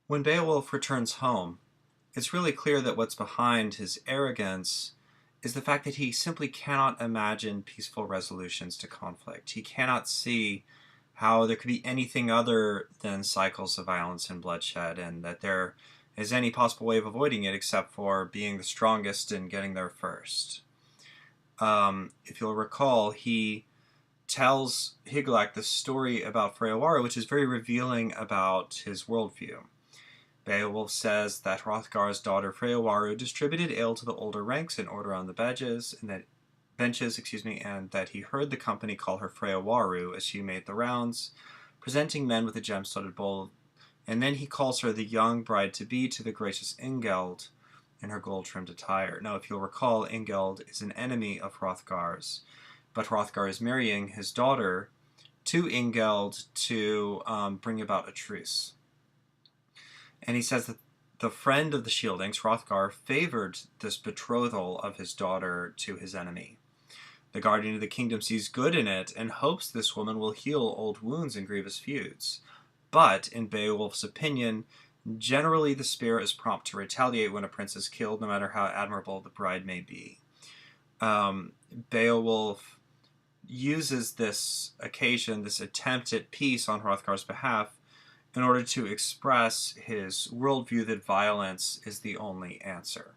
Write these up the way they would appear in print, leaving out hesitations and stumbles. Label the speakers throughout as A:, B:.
A: When Beowulf returns home, it's really clear that what's behind his arrogance is the fact that he simply cannot imagine peaceful resolutions to conflict. He cannot see how there could be anything other than cycles of violence and bloodshed, and that there is any possible way of avoiding it except for being the strongest and getting there first. If you'll recall, he tells Higelac the story about Freyawaru, which is very revealing about his worldview. Beowulf says that Hrothgar's daughter Freyawaru distributed ale to the older ranks in order on the benches, and that he heard the company call her Freyawaru as she made the rounds, presenting men with a gem-studded bowl, and then he calls her the young bride-to-be to the gracious Ingeld in her gold-trimmed attire. Now, if you'll recall, Ingeld is an enemy of Hrothgar's, but Hrothgar is marrying his daughter to Ingeld to bring about a truce. And he says that the friend of the Shieldings, Hrothgar, favored this betrothal of his daughter to his enemy. The guardian of the kingdom sees good in it and hopes this woman will heal old wounds and grievous feuds. But, in Beowulf's opinion, generally the spear is prompt to retaliate when a prince is killed, no matter how admirable the bride may be. Beowulf uses this occasion, this attempt at peace on Hrothgar's behalf, in order to express his worldview that violence is the only answer.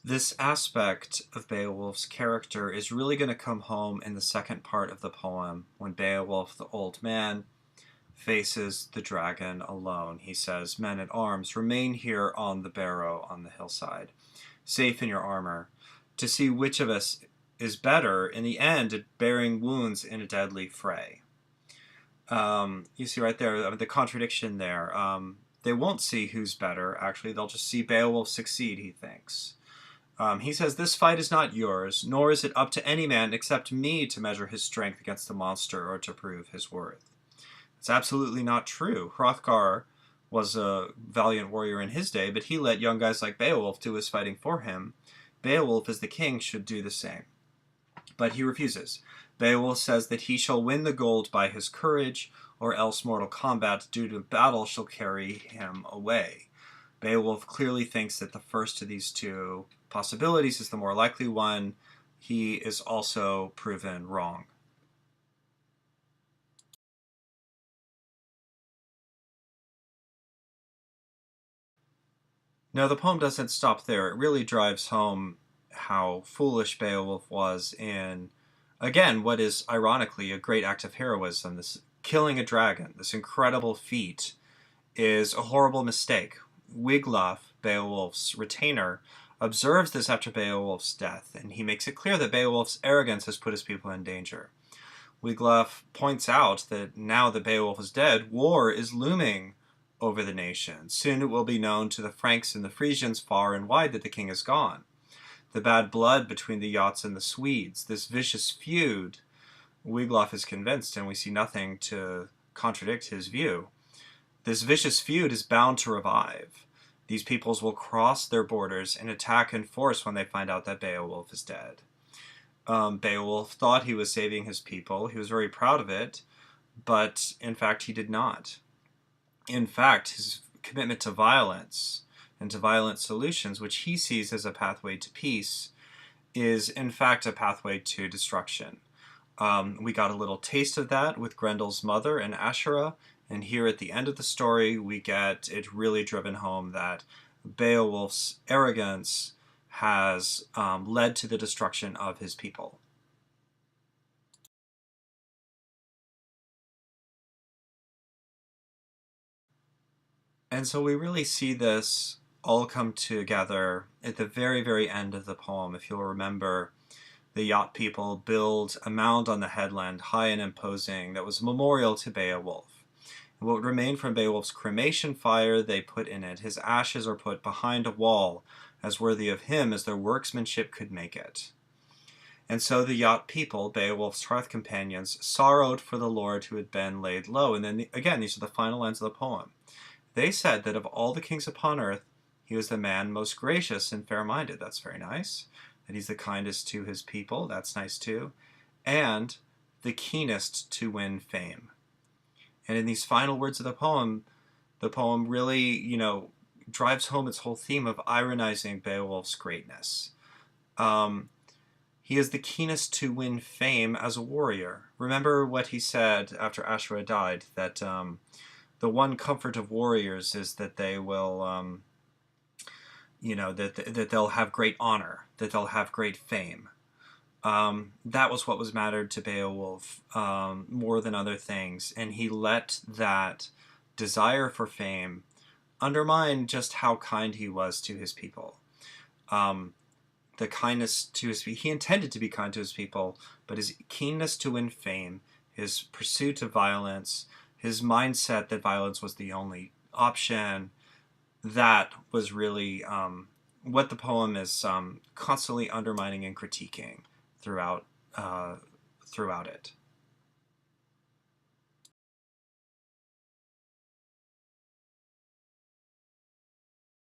A: This aspect of Beowulf's character is really going to come home in the second part of the poem, when Beowulf, the old man, faces the dragon alone. He says, "Men at arms, remain here on the barrow on the hillside, safe in your armor, to see which of us is better in the end at bearing wounds in a deadly fray." You see right there the contradiction there. They won't see who's better, actually. They'll just see Beowulf succeed, he thinks. He says, "This fight is not yours, nor is it up to any man except me to measure his strength against the monster or to prove his worth." It's absolutely not true. Hrothgar was a valiant warrior in his day, but he let young guys like Beowulf do his fighting for him. Beowulf, as the king, should do the same. But he refuses. Beowulf says that he shall win the gold by his courage, or else mortal combat due to battle shall carry him away. Beowulf clearly thinks that the first of these two possibilities is the more likely one. He is also proven wrong. Now, the poem doesn't stop there. It really drives home how foolish Beowulf was in, again, what is ironically a great act of heroism. This killing a dragon, this incredible feat, is a horrible mistake. Wiglaf, Beowulf's retainer, observes this after Beowulf's death, and he makes it clear that Beowulf's arrogance has put his people in danger. Wiglaf points out that now that Beowulf is dead, war is looming over the nation. Soon it will be known to the Franks and the Frisians far and wide that the king is gone. The bad blood between the Yachts and the Swedes, this vicious feud, Wiglaf is convinced, and we see nothing to contradict his view. This vicious feud is bound to revive. These peoples will cross their borders and attack in force when they find out that Beowulf is dead. Beowulf thought he was saving his people. He was very proud of it, but in fact he did not. In fact, his commitment to violence and to violent solutions, which he sees as a pathway to peace, is in fact a pathway to destruction. We got a little taste of that with Grendel's mother and Asherah, and here at the end of the story we get it really driven home that Beowulf's arrogance has led to the destruction of his people. And so we really see this all come together at the very, very end of the poem. If you'll remember, the yacht people build a mound on the headland, high and imposing, that was a memorial to Beowulf. And what remained from Beowulf's cremation fire, they put in it. His ashes are put behind a wall, as worthy of him as their workmanship could make it. And so the yacht people, Beowulf's hearth companions, sorrowed for the lord who had been laid low. And then, again, these are the final lines of the poem. They said that of all the kings upon earth, he was the man most gracious and fair-minded. That's very nice. That he's the kindest to his people. That's nice too. and the keenest to win fame. And in these final words of the poem really, drives home its whole theme of ironizing Beowulf's greatness. Um, he is the keenest to win fame as a warrior. Remember what he said after Ashura died, that the one comfort of warriors is that they will, that they'll have great honor, that they'll have great fame. That was what was mattered to Beowulf more than other things, and he let that desire for fame undermine just how kind he was to his people. The kindness to he intended to be kind to his people, but his keenness to win fame, his pursuit of violence, his mindset that violence was the only option, that was really what the poem is constantly undermining and critiquing throughout throughout it.